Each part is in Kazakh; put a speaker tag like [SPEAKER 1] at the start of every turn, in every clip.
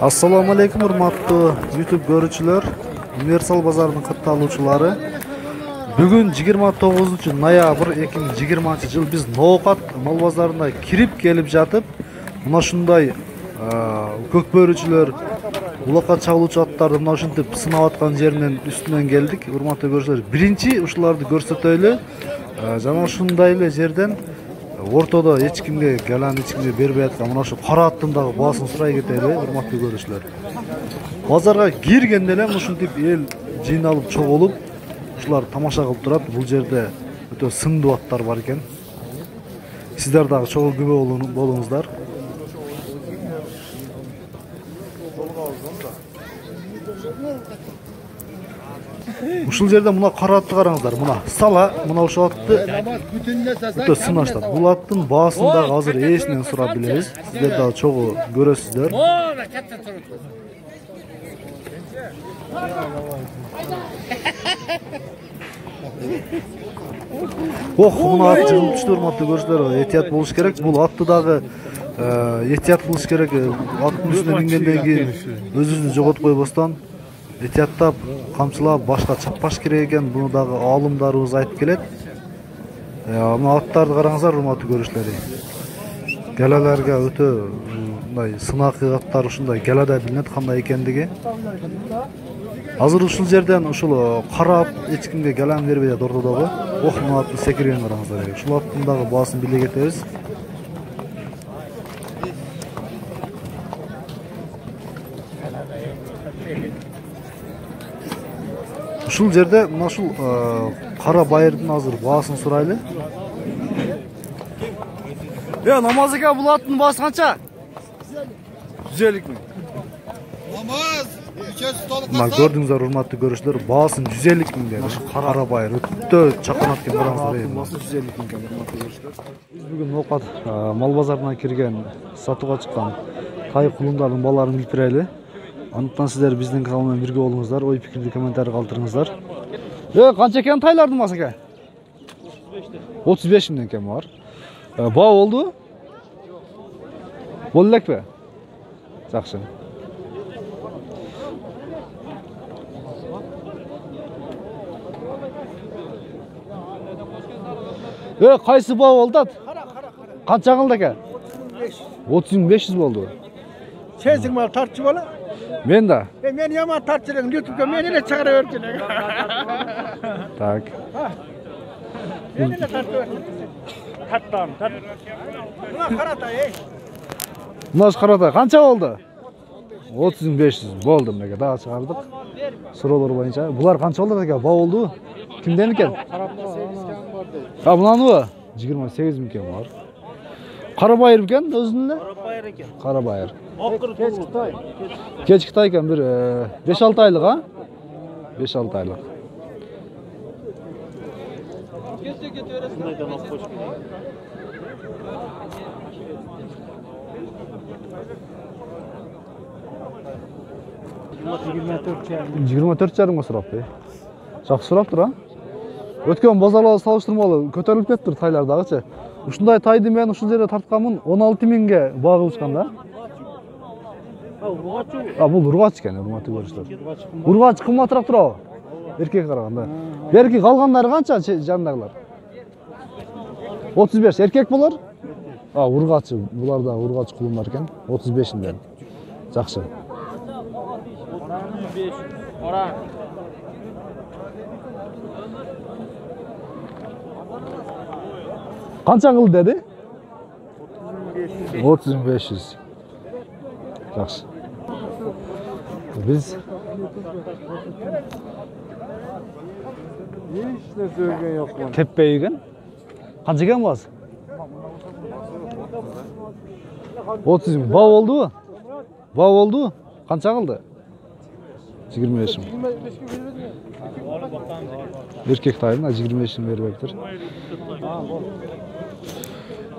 [SPEAKER 1] Assalamu alaikum urmatlı YouTube görücüler, Universal Bazarının kıttaluvchilari. Bugün 29 noyabr 2020 yıl biz Nokat mal bazarına kirip gelip jatıp, mına şunday kökbörücüler, ulaka çağıluvchi attарды mına ушинтип сынап аткан жеринен üstünden geldik. Urmatlı görücüler, birinci ушуларды көрсөтөлү. Жана ушундай эле жерден ортодо эч кимге галан эч кимге бербей аткан мына ушу кара аттын дагы баасын сурай кетели, урматтуу көрүүчүлөр. Базарга киргенде эле ушинтип эл жыйналып чогулуп, ушулар тамаша кылып турат. Бул жерде өтө сындуу аттар бар экен. Сиздер дагы чогуу күбө болуңуздар. Ушул жерде мына кара атты караңыздар. Мына сала, мына ушул атты өтө сынаштат. Бул аттын баасын дагы азыр ээсинен сурап билебиз. Сиздер дагы чогуу көрөсүздөр. Мына ат жыгылып түштү, урматтуу көрүүчүлөр. Этият болуш керек. Бул атты дагы этият кылыш керек. Аттын үстүнө мингенден кийин өзүбүздү жоготуп койбостон этияттап, камчылап, башка чаппаш керек экен. Буну дагы аалымдарыбыз айтып келет. Мына аттарды караңыздар, урматтуу көрүүчүлөр. Гелелерге өтө мындай сынакы аттар ушундай геледе билинет кандай экендиги. Азыр ушул жерден ушул карап эч кимге гелен бербей ортодогу. Мына аттын секирген караңыздар. Ушул аттын дагы баасын биле кетебиз. Ушул жерде мына ушул кара байырдын азыр баасын сурайлы. Намаз ака, бул аттын баасы канча? 150 миң. Намаз мына көрдүңүздөр, урматтуу көрүүчүлөр, баасын 150 миң деп. Ушул кара байыр өтө чакан ат экен, караңыздар. Баасы 150 миң экен, урматтуу көрүүчүлөр. Биз бүгүн Нокат мал базарына кирген, сатууга чыккан тай кулундардын баларын билип берели. Андыктан сиздер биздин канал менен бирге болуңуздар, ой пикирди комментарий калтырыңыздар. Канча экен тайлардын баасы эке? 35 миң экен бар. Баа болду? Болду элекпи? Жакшы. Кайсы баа болду? Канча кылды эке? 30.500 болду.
[SPEAKER 2] Сенсиң мал тартчы бола?
[SPEAKER 1] Мен да.
[SPEAKER 2] Мен яман тартчылыгын YouTube'га мен эле чыгара берчүлүк.
[SPEAKER 1] Так.
[SPEAKER 2] Мен эле тартып берчүлүк. Таттам. Мына каратай.
[SPEAKER 1] Мына каратай канча болду? 30.500 болду меге дагы чыгардык. Суроолор боюнча. Булар канча болду экен? Баа болду? Кимден экен? Мынаныбы? 28 миң экен бар. Кара байыр экен өзүнүн эле? Кара байыр экен. Кара байыр. Кеч Кытай экен, бир 5-6 айлык, а? 5-6 айлык. $24,500 сурапты. Жакшы сураптыр, а? Өткөн базарларга салыштырмалуу көтөрүлүп кетти тайлар дагычы. Ушундай тайды мен ушул жерде тартканмын 16 миңге баа кылышкан да. Бул ургач экен, урматтуу көрүүчүлөр. Ургач кымбатыраак турабы? Эркекке караганда. Берки калгандары канча жандагылар? 35 эркек болор. Ургач, булар да ургач кулундар экен. 35-ден. Жакшы. 35. Ора. Канча кыл деди? 30.500. Жакшы. Biz hiç ne söylegen yok mu? Teppe eкен? Kança eкен baz? 30 ming. Baa oldu? Baa oldu? Kança kıldı? 25 ming. Erkek tayına 25 ming verecektir.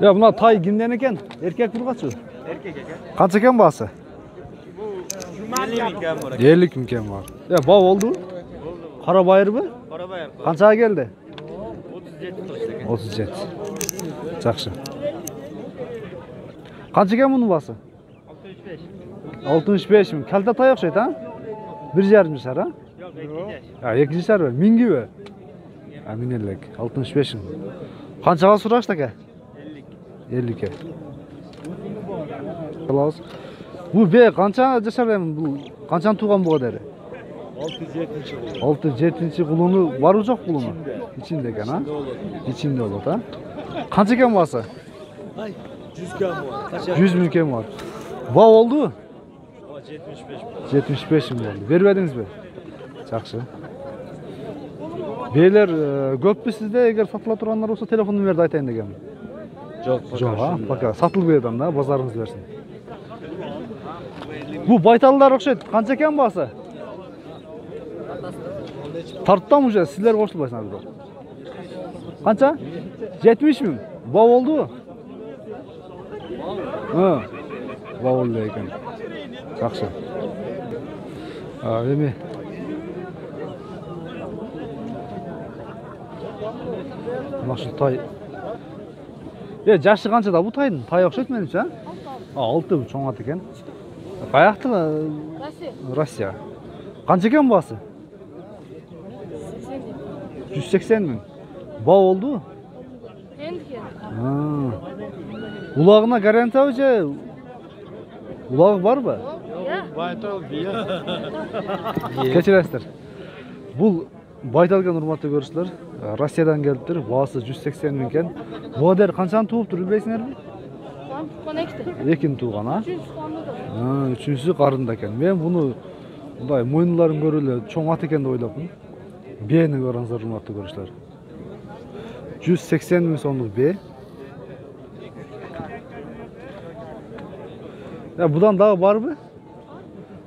[SPEAKER 1] Ya buna tay kimden eken? Erkek vurgaçı? Erkek eken. Kança eken baası? 50 ming eken var. Ya baa oldu? Kara bayır mı? Kara bayır. Kança geldi? 37. 37. Жақсы. Қанша екен мұның басы? 65 mi? Kalta tay okşaydı ha? 1,5 şar ha?
[SPEAKER 3] Yok 2 yaş.
[SPEAKER 1] Ha, 2 şar var. Mingi mi? Ha, minellik. 65 mi? Kançaga suraştı ki? 50 ki. Bu be kança yaşar emin bu? Kançan tuğan bu kadar? 6-7 kulunu var mı yok kulunu? İçinde eken ha? İçinde olur ha? Kança eken varsa?
[SPEAKER 3] 100 gram var.
[SPEAKER 1] 100 mülkem var. Va oldu?
[SPEAKER 3] 75.
[SPEAKER 1] 75 mi oldu? Vermediniz mi? Жақсы. Beyler көп mü sizde? Eğer satıla turanlar olsa telefon numarayı aytayın degen. Жоқ ha? Пока satılıp berdim da bazarınız versin. Bu baytallar okşaydı. Kança eken bası? Tarttan mı? Sizler koşulbaysınız. Kança? 70 mi? Va oldu? Ha. Va oldu eken. Жақсы. Эме Машыл тай. Жашы канчада бу тайдын? Тай окшойт менимче, а? 6 чоң ат экен. Каяктын? Россия. Канча экен баасы? 180 миң. Ба болду?
[SPEAKER 4] Endike.
[SPEAKER 1] Улагына гарантиябы же? Улагы барбы?
[SPEAKER 3] Baytal biya.
[SPEAKER 1] Keçirесиздер. Бул байталган урматтуу көрүүчүлөр, Россиядан келиптир. Баасы 180 миң экен. Буга дер канчаны тууптур билбейсиңерби? Экин тууган, а? Үчүнчүсү карында экен. Мен буну мындай мойнуларын көрүп эле чоң ат экен деп ойлопмун. Бени көрүңүздөр, урматтуу көрүүчүлөр. 180 миң сомдук бе. Будан дагы барбы?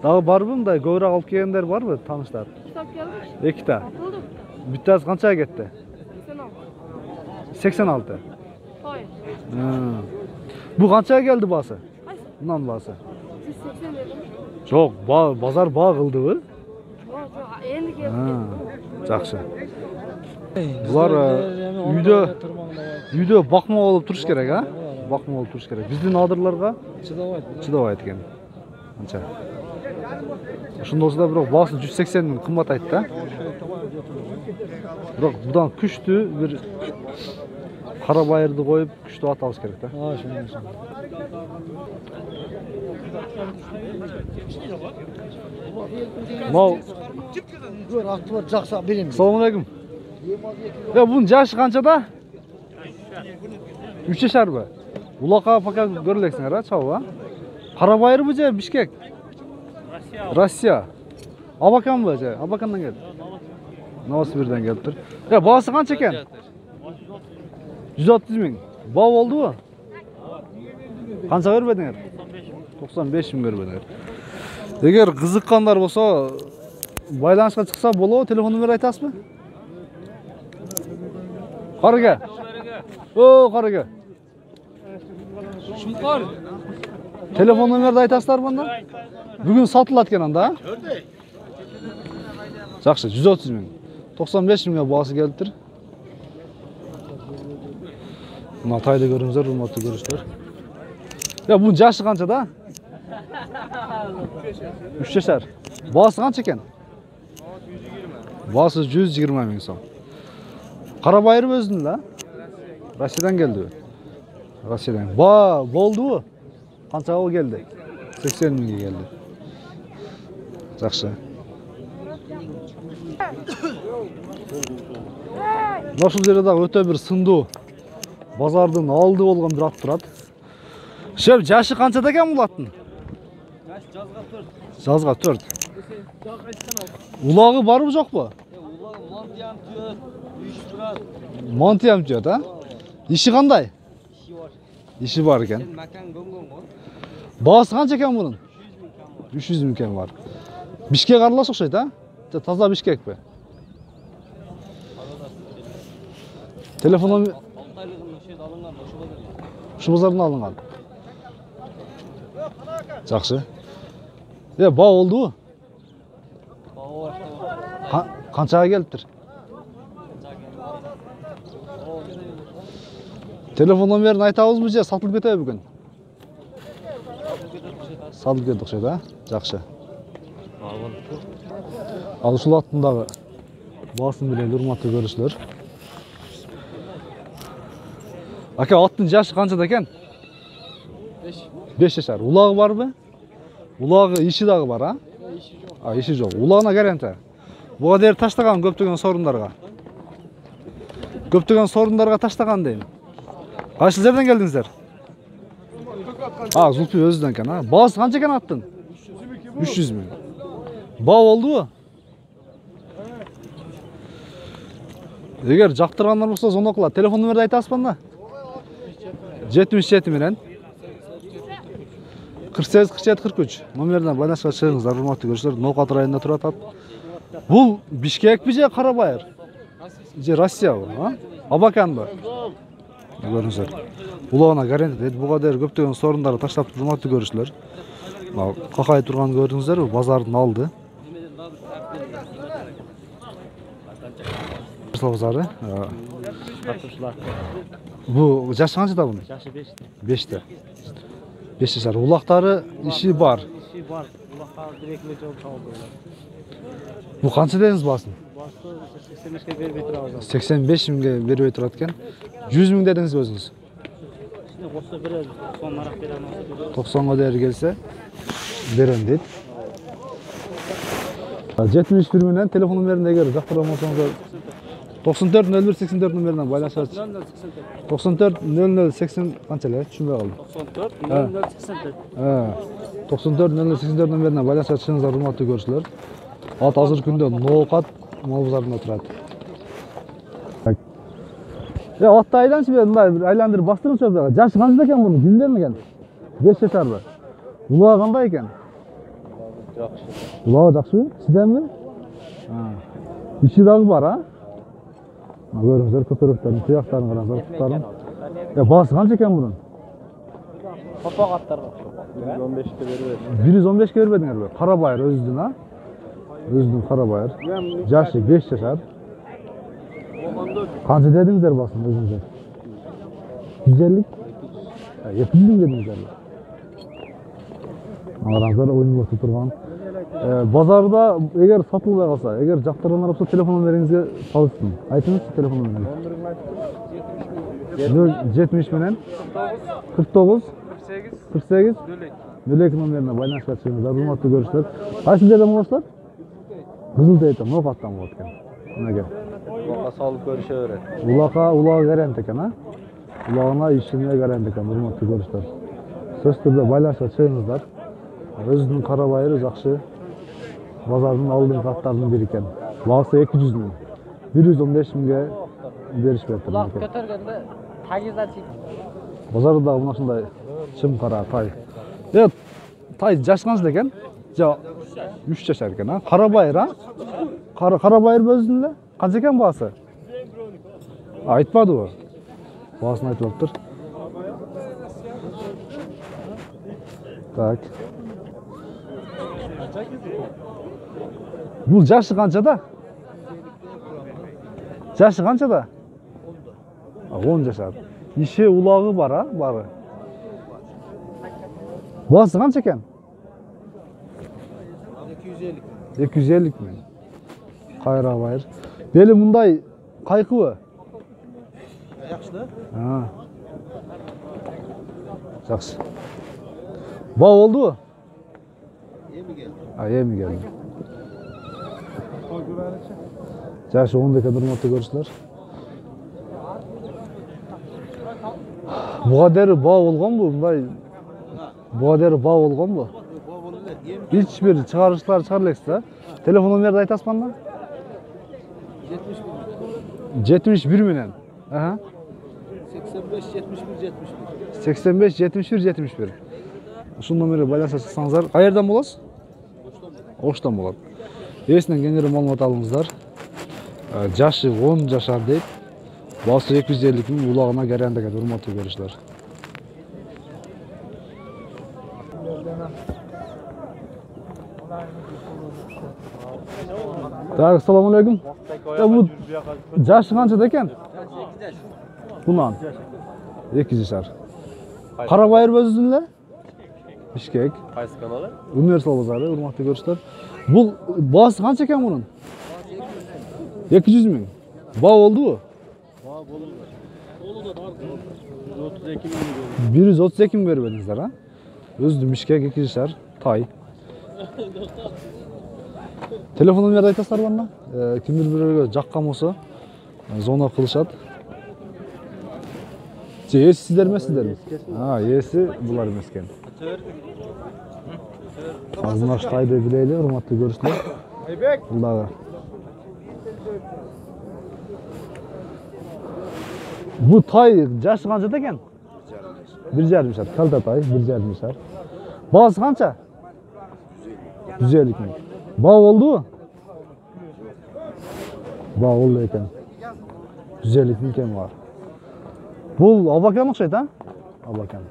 [SPEAKER 1] Дагы барбы мындай көбүрөөк алып келгендер барбы, тааныштар?
[SPEAKER 4] Kitap gelmiş.
[SPEAKER 1] Экита.
[SPEAKER 4] Atıldı.
[SPEAKER 1] Бүттәс канчага кетти?
[SPEAKER 4] 86.
[SPEAKER 1] 86.
[SPEAKER 4] Hayır.
[SPEAKER 1] Бу канчага келди баасы?
[SPEAKER 4] Hayır.
[SPEAKER 1] Мундан баасы?
[SPEAKER 4] 180 dedim.
[SPEAKER 1] Жок, базар баа кылдыбы?
[SPEAKER 4] Yok yok. Endike.
[SPEAKER 1] Жакшы. Булар үйдө бакма болуп туруш керек, а? Бакма болуп туруш керек. Биздин адырларга чыдабайт экен. Канча? Ошондо болсо да бирок баасы 180 миң кымбат айтты, да? Бирок будан күчтүү бир кара байырды коюп, күчтүү ат алыш керек, да? Мал
[SPEAKER 2] Gör atı var jaksa bilin.
[SPEAKER 1] Assalamu alaikum. Bunun yaşı kançada? 3 yaşar be. Ulaka paka görüleksiniz ha çavu ha. Karabayır mı ce Bişkek? Rusya. Abakan mı ce? Abakan'dan geldi. Novosibir'den geldi. Bağısı kança eken? 130 ming. Bağ oldu mu? Kança görmediniz? 95 ming görmediniz. Eğer kızıkkanlar olsa байланышқа шықса боло, телефон номер айтасыз ба? Қарыға. О, қарыға.
[SPEAKER 3] Шымқар.
[SPEAKER 1] Телефон номерді айтасыздар банда? Бүгін сатылады екен анда, а? Жақсы, 130 миң. 95 миңге бағасы келіп тұр. Мына тайды көріңіздер, урматтуу көрүүчүлөр. Бұның жашы қанша да? 3 yaşar. Бағасы қанша екен? Басы 120 миң сом. Карабайыр өзүнүн да? Россиядан келди. Россиядан. Болду. Канчага келди? 80 миңге келди. Жакшы. Ошол жерде дагы өтө бир сындуу базардын алды болгон бир ат турат. Шеп, жашы канчада экен бул аттын? Жазга 4. Улағы бар мı жоқ mu? Mantiyam diyor da. İşi qanday? İşi var ekan. Bağısı qancha ekan bunun? 300 ming ekan var. Bishkek aralash o'xshaydi, ha? Toza Bishkek be. Telefonum şu bozardan alıngan. Жақсы. Bağ oldu mu? Qanchaga kelibdir? Telefon nomerini aytabızmı je satılıp ketedi bugün? Салып бердік ше да? Жақшы. Ал ушул аттындагы басым менен урматтуу көрүүчүлөр. Ака, аттын жашы канчада экен? 5 жашар. Улагы барбы? Улагы иши дагы бар, а? Иши жок. Улагына гаранта. Буга дейин таштаган көптөгөн сорундарга. Көптөгөн сорундарга таштаган дейм. Кайсы жерден келдиңиздер? Зулпи өзүдөн экен, а? Баасы канча экен аттын? 300 миң. Баа болдубу? Эгер жактыргандар болсо звонок кылат. Телефон номерди айтасызбы анда? 77 менен 48 47 43 номерден байланышка чыгыңыздар, урматтуу көрүүчүлөр. Ноокат районунда турат ат. Бул Бишкекпи же Карабайыр? Же Россиябы, а? Абаканбы? Көрүңүздөр. Улагына гарант дейт. Буга дейин көптөгөн сорундарды таштап, урматтуу көрүүчүлөр. Какай турган көрдүңүздөр, базардын алды. Базары. Бу жашы канчада бунун?
[SPEAKER 3] Жашы 5-те.
[SPEAKER 1] 5-те. 5 жашар. Улактары иши бар.
[SPEAKER 3] Иши бар. Улакка 1-2 жол табылды.
[SPEAKER 1] Бу канча дедиңиз баасын?
[SPEAKER 3] Басы 85ке бербей турабыз.
[SPEAKER 1] 85 миңге бербей турат экен. 100 миң дедиңиз өзүңүз.
[SPEAKER 3] Осы берет, сон нарак берем.
[SPEAKER 1] 90га дээри келсе берем дейт. 71 менен телефон номерин эгер жактырган болсоңуздар 94 01 84 номеринен байланышыңыз. 94 00 80 канча эле? Түшүнбөй калдым. 94 00 84 номеринен байланышка чыгыңыздар, урматтуу көрүүчүлөр. Ат азыр күндө Ноокат мал базарында турат. Атты айданчы мындай айландырып бастырыңызчы буга. Жашы канча экен мунун? Билдем экен. 5 жашарбы? Улагы кандай экен?
[SPEAKER 3] Жакшы.
[SPEAKER 1] Улагы жакшыбы? Сизденби? Иши дагы бар, а? Көрүңүздөр, көтөрөктөрдүн туяктарын караңыздар, туттарын. Баасы канча экен мунун?
[SPEAKER 3] Топак аттарга. 115ке бербедим.
[SPEAKER 1] 115ке бербедиңерби? Карабайыр өзүдүн, а? Өзүдүн Карабайыр. Жашы 5 жашар. Канча дедиңиздер баасын өзүңүздөр? 150? 200 миң дедиңиздер. Караңыздар, ойнолуп турган. Базарда эгер сатылбай калса, эгер жактыргандар болсо телефон номериңизге салышсын. Айтыңызчы телефон номерин. 70 менен 49 48 02 номерине байланышка чыгыңыздар, урматтуу көрүүчүлөр. Кайсы жерден болосуздар? Кызылтайдан, Ноокаттан болот экен. Мынагер.
[SPEAKER 3] Улакка салып көрүшө берет.
[SPEAKER 1] Улагы гарант экен, а? Улагына ишине гарант экен, урматтуу көрүүчүлөр. Сөз түрдө байланышка чыгыңыздар. Өзүнүн Карабайыры жакшы. Базардын алдыңкы аттарынын бири экен. Баасы 200 миң. 115 миңге беришпейт.
[SPEAKER 3] Улак көтөргөндө тагыздан чек.
[SPEAKER 1] Базарда мына ушундай чым кара тай. Тай жаш канча экен? Жа 3 жашар экен, а? Карабайыр, а? Карабайыр өзүнүн эле? Канча экен баасы? Айтпадыбы? Баасын айтып атыптыр. Так. Бул жашы канчада? Жашы канчада? 10 жашар. Иши улагы бар, а? Бары. Баасы канча экен? 250 миң. Карабайыр. Бели мындай кайкыбы?
[SPEAKER 2] Жакшы да?
[SPEAKER 1] Жакшы. Баа болдубу?
[SPEAKER 2] Эми келди.
[SPEAKER 1] Эми келди. Жашы 10 экен, урматтуу көрүүчүлөр. Буга дейин баа болгонбу? Мындай буга дейин баа болгонбу? Hiç bir çağrışlar çağırlekse. Telefon numarası aytasın bana. 71 minen. Aha. 85 71 71. Şu numarayı байланышка чыксаңыздар. Кайерден болосуз? Оштан болот. Эсинен кеңири маалымат алыңыздар. Жашы 10 жашар дейт. Баасы 250 миң, улагына гарант экен, урматтуу көрүүчүлөр. Так, assalomu alaykum. Bu jaşı qanchada ekan? Bundan 2 jashar. Qarabayır o'zingizlar? Bishkek.
[SPEAKER 3] Qaysi kanalı?
[SPEAKER 1] Universal bozori, hurmatli ko'rishlar. Bu bahosi qancha ekan buning? 200 ming. Bao oldu-mu? 132 ming berib edingizlar, ha? O'zdi Bishkek 200'lar, Tay. Telefon numarani aytasizlar bana. Kimdir birga jaqqan bo'lsa, zona qilishadi. Esi sizler emasizlarmi? Ha, esi bular emas ekan. Azmash Tayni bilaylik, hurmatli ko'rishlar. Bular. Bu Tay yaşı qancha ekan? 1,5 yaş. Kalta Tay 1,5 yaş. Bahosi qancha? 150 ming. Bao oldu-mu? Bao oldu ekan. 150 ming kam var. Bu Abakan o'xshaydi, ha? Abakan.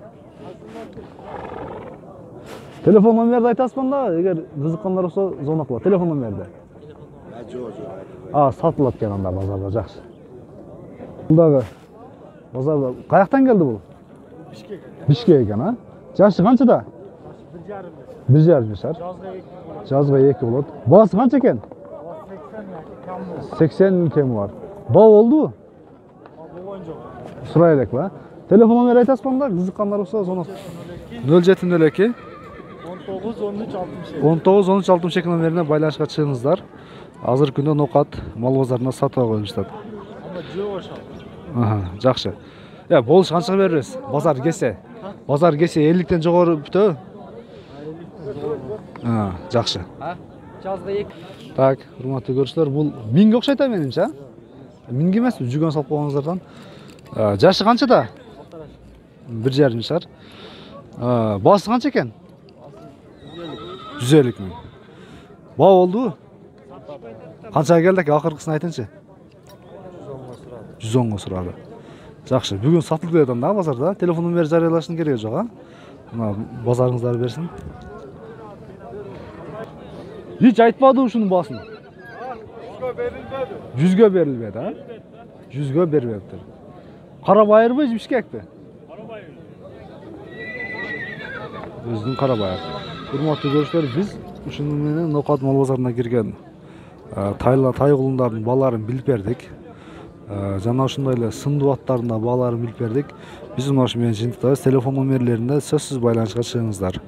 [SPEAKER 1] Telefon numarini aytasizmi bunda? Agar qiziqqanlar bo'lsa, zona qiladi. Telefon numarini. Ha, sotilayotgan anda bozorda yaxshi. Bundagi bozorda qayoqdan keldi bu? Bishkek ekan, ha? Yashi qanchada? 1,5 yaş. Jazga 2 bo'ladi. Bahosi qancha ekan? 80 ming kam var. Bao oldu-mu? Suraylik va. Telefon numarani aytasizmi bunda? Qiziqqanlar bo'lsa, zona 0702 19 13 62 номеріне байланышқа шығыңыздар. Азыр күндө ноқат мал базарына сатып қоймыштар. Жақсы. Болуш қаншаға бересіз? Базар кесе 50-тен жоғары бүтө. Жақсы.
[SPEAKER 3] Жазғы 2.
[SPEAKER 1] Так, hurmatli көршілер, бұл минге ұқсайды меніңше. Минге емес, жүгөн салып қойғаңыздардан. Жашы қаншада? 1,5 яшар. Басы қанша екен? 150 ming. Bao oldu-mu? Qanchaga keldik? Oxirgisini aytingchi. 110 ga so'radi. Yaxshi. Bugun sotilib berdim da bozorda. Telefon nomeri jariyalashning keragi yo'q, ha? Mana bozoringizlarni bersin. Hech aytmadi shuni bosini. 100 ga berilmedi, ha? 100 ga berilibdi. Qarabayirmi, Bishkekmi? Bizning Qarabayir. Hurmatli ko'rishlar, biz shuningdek Noqat mol bozoriga kirgan Tay құлындарының баларын біліп бердік. Жана ушундайлы сындуу аттарында баларын біліп бердік. Биздин ошо менен жыйынтыктабыз. Телефон номерлеринде сөзсүз байланышка чыгыңыздар.